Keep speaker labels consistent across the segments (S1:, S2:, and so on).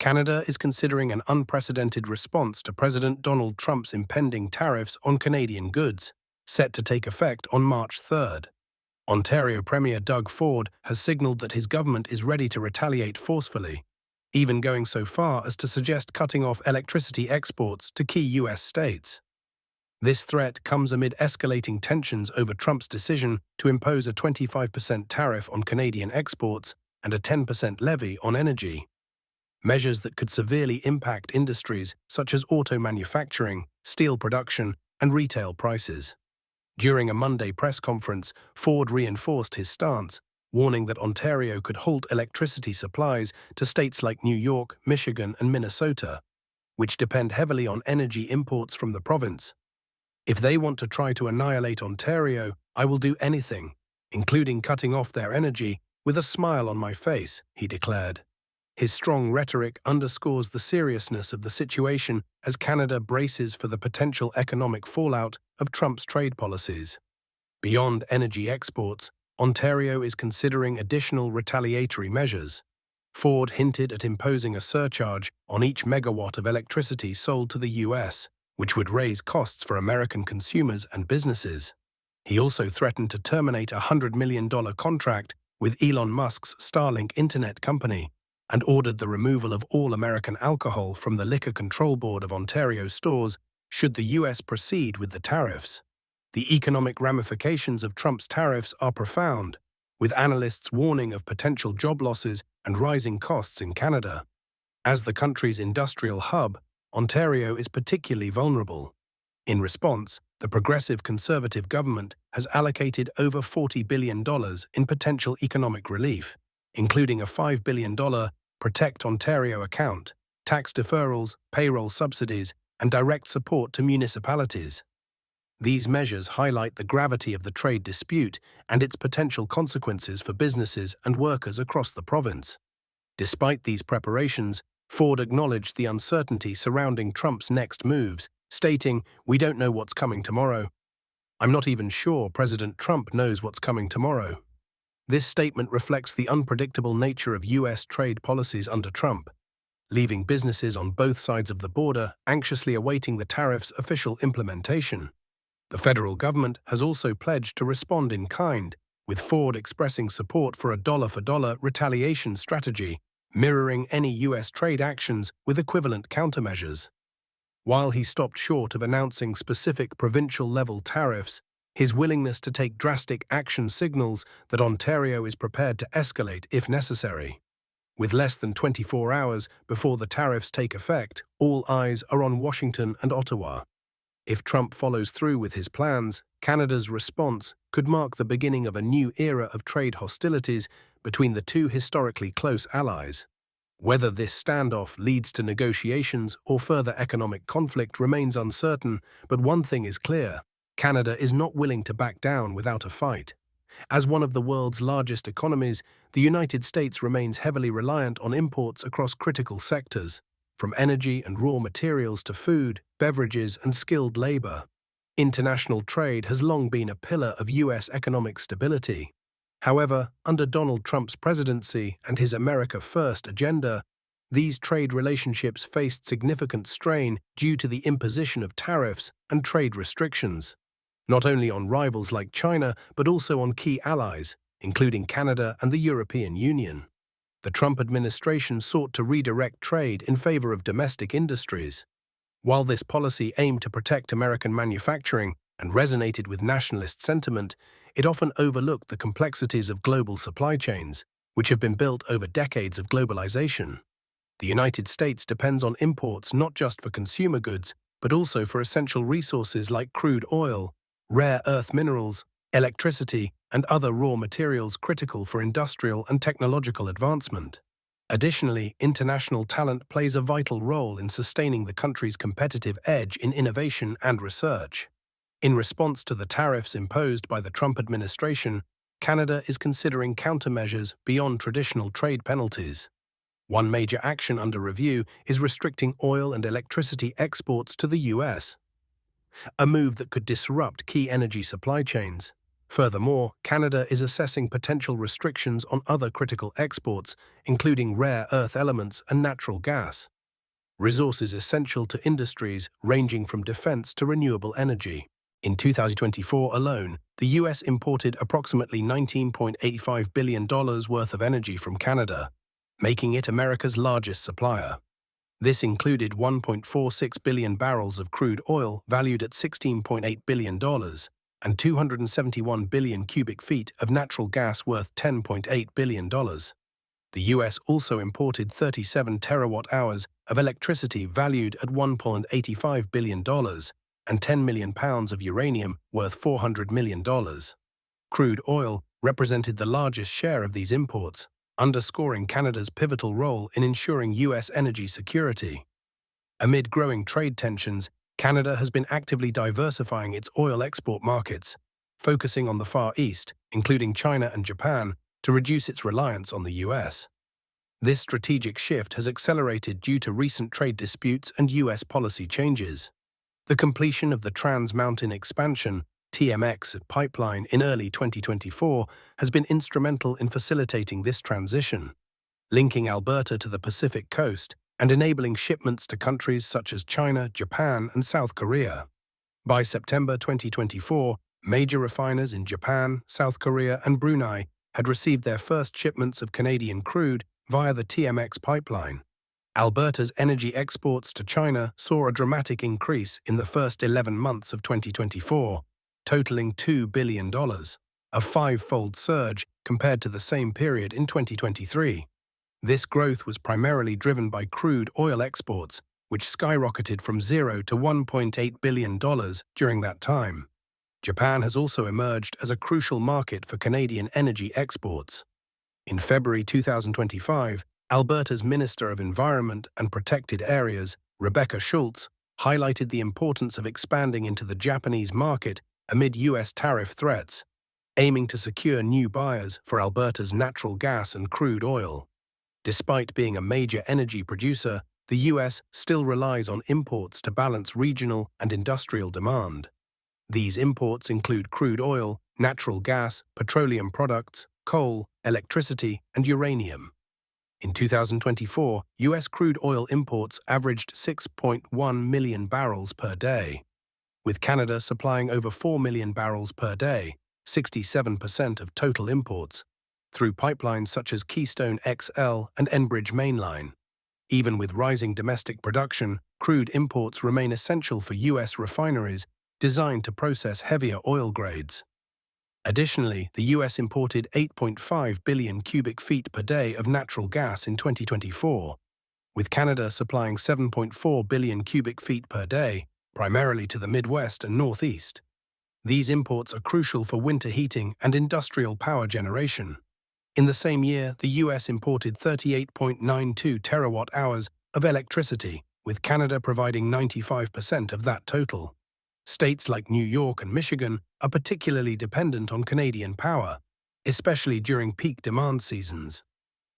S1: Canada is considering an unprecedented response to President Donald Trump's impending tariffs on Canadian goods, set to take effect on March 3rd. Ontario Premier Doug Ford has signaled that his government is ready to retaliate forcefully, even going so far as to suggest cutting off electricity exports to key U.S. states. This threat comes amid escalating tensions over Trump's decision to impose a 25% tariff on Canadian exports and a 10% levy on energy. Measures that could severely impact industries such as auto manufacturing, steel production, and retail prices. During a Monday press conference, Ford reinforced his stance, warning that Ontario could halt electricity supplies to states like New York, Michigan, and Minnesota, which depend heavily on energy imports from the province. "If they want to try to annihilate Ontario, I will do anything, including cutting off their energy, with a smile on my face," he declared. His strong rhetoric underscores the seriousness of the situation as Canada braces for the potential economic fallout of Trump's trade policies. Beyond energy exports, Ontario is considering additional retaliatory measures. Ford hinted at imposing a surcharge on each megawatt of electricity sold to the U.S., which would raise costs for American consumers and businesses. He also threatened to terminate a $100 million contract with Elon Musk's Starlink internet company, and ordered the removal of all American alcohol from the Liquor Control Board of Ontario stores should the U.S. proceed with the tariffs. The economic ramifications of Trump's tariffs are profound, with analysts warning of potential job losses and rising costs in Canada. As the country's industrial hub, Ontario is particularly vulnerable. In response, the Progressive Conservative government has allocated over $40 billion in potential economic relief, including a $5 billion Protect Ontario account, tax deferrals, payroll subsidies, and direct support to municipalities. These measures highlight the gravity of the trade dispute and its potential consequences for businesses and workers across the province. Despite these preparations, Ford acknowledged the uncertainty surrounding Trump's next moves, stating, "We don't know what's coming tomorrow. I'm not even sure President Trump knows what's coming tomorrow." This statement reflects the unpredictable nature of U.S. trade policies under Trump, leaving businesses on both sides of the border anxiously awaiting the tariff's official implementation. The federal government has also pledged to respond in kind, with Ford expressing support for a dollar-for-dollar retaliation strategy, mirroring any U.S. trade actions with equivalent countermeasures. While he stopped short of announcing specific provincial-level tariffs, his willingness to take drastic action signals that Ontario is prepared to escalate if necessary. With less than 24 hours before the tariffs take effect, all eyes are on Washington and Ottawa. If Trump follows through with his plans, Canada's response could mark the beginning of a new era of trade hostilities between the two historically close allies. Whether this standoff leads to negotiations or further economic conflict remains uncertain, but one thing is clear: Canada is not willing to back down without a fight. As one of the world's largest economies, the United States remains heavily reliant on imports across critical sectors, from energy and raw materials to food, beverages, and skilled labor. International trade has long been a pillar of U.S. economic stability. However, under Donald Trump's presidency and his America First agenda, these trade relationships faced significant strain due to the imposition of tariffs and trade restrictions, not only on rivals like China, but also on key allies, including Canada and the European Union. The Trump administration sought to redirect trade in favor of domestic industries. While this policy aimed to protect American manufacturing and resonated with nationalist sentiment, it often overlooked the complexities of global supply chains, which have been built over decades of globalization. The United States depends on imports not just for consumer goods, but also for essential resources like crude oil, rare earth minerals, electricity, and other raw materials critical for industrial and technological advancement. Additionally, international talent plays a vital role in sustaining the country's competitive edge in innovation and research. In response to the tariffs imposed by the Trump administration, Canada is considering countermeasures beyond traditional trade penalties. One major action under review is restricting oil and electricity exports to the U.S., a move that could disrupt key energy supply chains. Furthermore, Canada is assessing potential restrictions on other critical exports, including rare earth elements and natural gas, resources essential to industries ranging from defense to renewable energy. In 2024 alone, the U.S. imported approximately $19.85 billion worth of energy from Canada, making it America's largest supplier. This included 1.46 billion barrels of crude oil valued at $16.8 billion and 271 billion cubic feet of natural gas worth $10.8 billion. The U.S. also imported 37 terawatt-hours of electricity valued at $1.85 billion and 10 million pounds of uranium worth $400 million. Crude oil represented the largest share of these imports, underscoring Canada's pivotal role in ensuring U.S. energy security. Amid growing trade tensions, Canada has been actively diversifying its oil export markets, focusing on the Far East, including China and Japan, to reduce its reliance on the U.S. This strategic shift has accelerated due to recent trade disputes and U.S. policy changes. The completion of the Trans Mountain Expansion (TMX) pipeline in early 2024 has been instrumental in facilitating this transition, linking Alberta to the Pacific coast and enabling shipments to countries such as China, Japan, and South Korea. By September 2024, major refiners in Japan, South Korea, and Brunei had received their first shipments of Canadian crude via the TMX pipeline. Alberta's energy exports to China saw a dramatic increase in the first 11 months of 2024, totaling $2 billion, a five-fold surge compared to the same period in 2023. This growth was primarily driven by crude oil exports, which skyrocketed from $0 to $1.8 billion during that time. Japan has also emerged as a crucial market for Canadian energy exports. In February 2025, Alberta's Minister of Environment and Protected Areas, Rebecca Schultz, highlighted the importance of expanding into the Japanese market amid U.S. tariff threats, aiming to secure new buyers for Alberta's natural gas and crude oil. Despite being a major energy producer, the U.S. still relies on imports to balance regional and industrial demand. These imports include crude oil, natural gas, petroleum products, coal, electricity, and uranium. In 2024, U.S. crude oil imports averaged 6.1 million barrels per day, with Canada supplying over 4 million barrels per day, 67% of total imports, through pipelines such as Keystone XL and Enbridge Mainline. Even with rising domestic production, crude imports remain essential for U.S. refineries designed to process heavier oil grades. Additionally, the U.S. imported 8.5 billion cubic feet per day of natural gas in 2024, with Canada supplying 7.4 billion cubic feet per day, primarily to the Midwest and Northeast. These imports are crucial for winter heating and industrial power generation. In the same year, the U.S. imported 38.92 terawatt-hours of electricity, with Canada providing 95% of that total. States like New York and Michigan are particularly dependent on Canadian power, especially during peak demand seasons.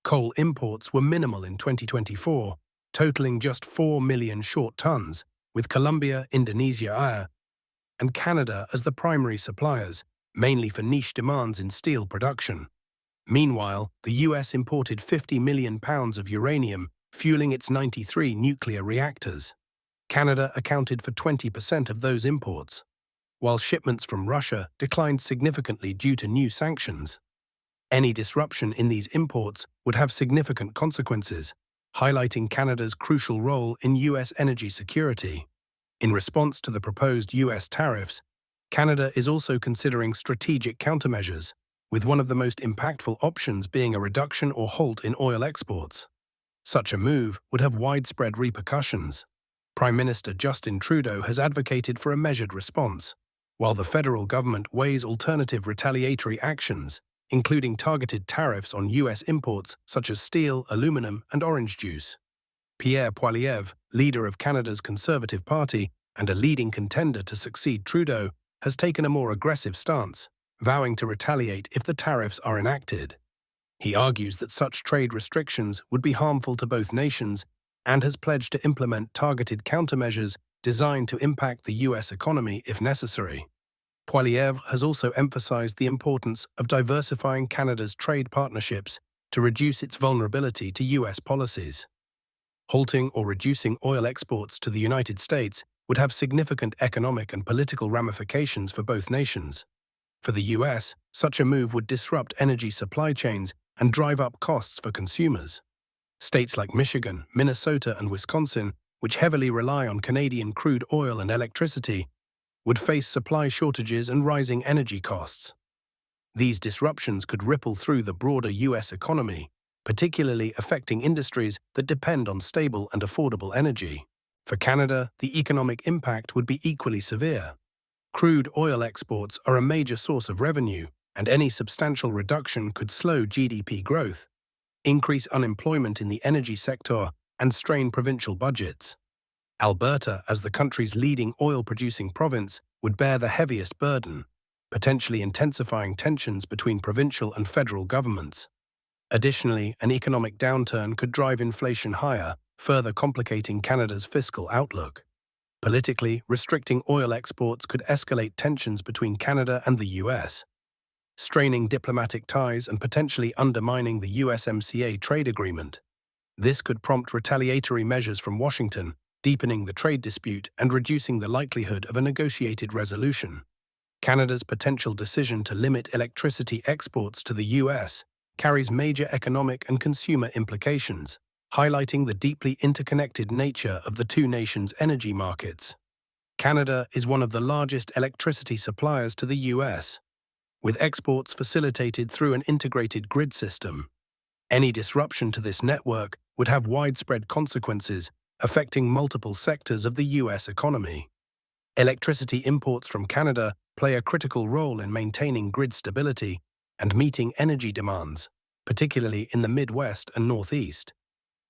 S1: Coal imports were minimal in 2024, totaling just 4 million short tons, with Colombia, Indonesia, and Canada as the primary suppliers, mainly for niche demands in steel production. Meanwhile, the U.S. imported 50 million pounds of uranium, fueling its 93 nuclear reactors. Canada accounted for 20% of those imports, while shipments from Russia declined significantly due to new sanctions. Any disruption in these imports would have significant consequences, highlighting Canada's crucial role in U.S. energy security. In response to the proposed U.S. tariffs, Canada is also considering strategic countermeasures, with one of the most impactful options being a reduction or halt in oil exports. Such a move would have widespread repercussions. Prime Minister Justin Trudeau has advocated for a measured response, while the federal government weighs alternative retaliatory actions, including targeted tariffs on U.S. imports such as steel, aluminum, and orange juice. Pierre Poilievre, leader of Canada's Conservative Party and a leading contender to succeed Trudeau, has taken a more aggressive stance, vowing to retaliate if the tariffs are enacted. He argues that such trade restrictions would be harmful to both nations and has pledged to implement targeted countermeasures designed to impact the U.S. economy if necessary. Poilievre has also emphasized the importance of diversifying Canada's trade partnerships to reduce its vulnerability to U.S. policies. Halting or reducing oil exports to the United States would have significant economic and political ramifications for both nations. For the U.S., such a move would disrupt energy supply chains and drive up costs for consumers. States like Michigan, Minnesota, and Wisconsin, which heavily rely on Canadian crude oil and electricity, would face supply shortages and rising energy costs. These disruptions could ripple through the broader U.S. economy, particularly affecting industries that depend on stable and affordable energy. For Canada, the economic impact would be equally severe. Crude oil exports are a major source of revenue, and any substantial reduction could slow GDP growth, increase unemployment in the energy sector, and strain provincial budgets. Alberta, as the country's leading oil-producing province, would bear the heaviest burden, potentially intensifying tensions between provincial and federal governments. Additionally, an economic downturn could drive inflation higher, further complicating Canada's fiscal outlook. Politically, restricting oil exports could escalate tensions between Canada and the U.S., straining diplomatic ties and potentially undermining the USMCA trade agreement. This could prompt retaliatory measures from Washington, deepening the trade dispute and reducing the likelihood of a negotiated resolution. Canada's potential decision to limit electricity exports to the U.S. carries major economic and consumer implications, highlighting the deeply interconnected nature of the two nations' energy markets. Canada is one of the largest electricity suppliers to the U.S., with exports facilitated through an integrated grid system. Any disruption to this network would have widespread consequences, affecting multiple sectors of the U.S. economy. Electricity imports from Canada play a critical role in maintaining grid stability and meeting energy demands, particularly in the Midwest and Northeast.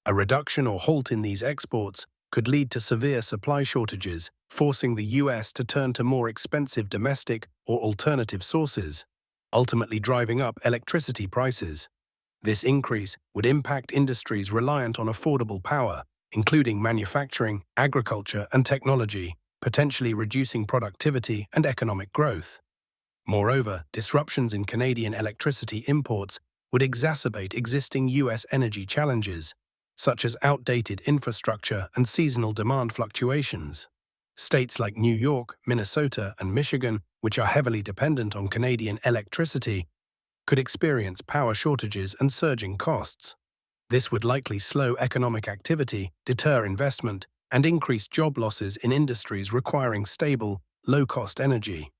S1: A reduction or halt in these exports could lead to severe supply shortages, forcing the U.S. to turn to more expensive domestic or alternative sources, ultimately driving up electricity prices. This increase would impact industries reliant on affordable power, including manufacturing, agriculture, and technology, potentially reducing productivity and economic growth. Moreover, disruptions in Canadian electricity imports would exacerbate existing U.S. energy challenges, such as outdated infrastructure and seasonal demand fluctuations. States like New York, Minnesota, and Michigan, which are heavily dependent on Canadian electricity, could experience power shortages and surging costs. This would likely slow economic activity, deter investment, and increase job losses in industries requiring stable, low-cost energy.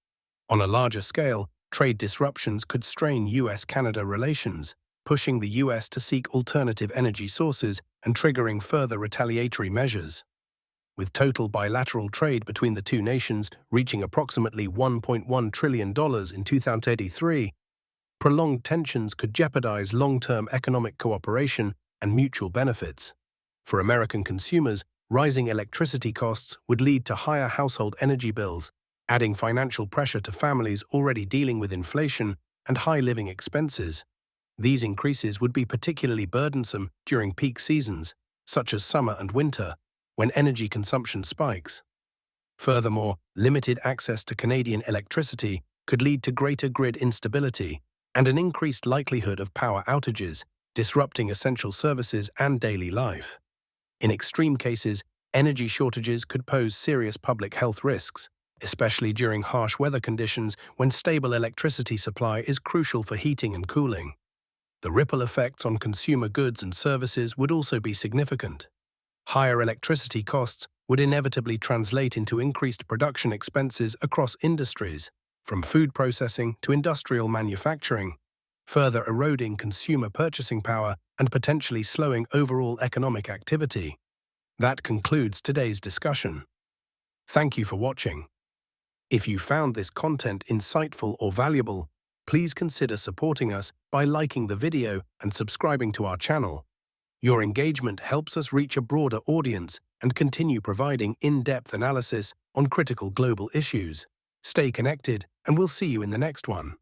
S1: On a larger scale, trade disruptions could strain U.S. Canada relations, pushing the U.S. to seek alternative energy sources and triggering further retaliatory measures. With total bilateral trade between the two nations reaching approximately $1.1 trillion in 2083, prolonged tensions could jeopardize long-term economic cooperation and mutual benefits. For American consumers, rising electricity costs would lead to higher household energy bills, adding financial pressure to families already dealing with inflation and high living expenses. These increases would be particularly burdensome during peak seasons, such as summer and winter, when energy consumption spikes. Furthermore, limited access to Canadian electricity could lead to greater grid instability and an increased likelihood of power outages, disrupting essential services and daily life. In extreme cases, energy shortages could pose serious public health risks, especially during harsh weather conditions when stable electricity supply is crucial for heating and cooling. The ripple effects on consumer goods and services would also be significant. Higher electricity costs would inevitably translate into increased production expenses across industries, from food processing to industrial manufacturing, further eroding consumer purchasing power and potentially slowing overall economic activity. That concludes today's discussion. Thank you for watching. If you found this content insightful or valuable, please consider supporting us by liking the video and subscribing to our channel. Your engagement helps us reach a broader audience and continue providing in-depth analysis on critical global issues. Stay connected, and we'll see you in the next one.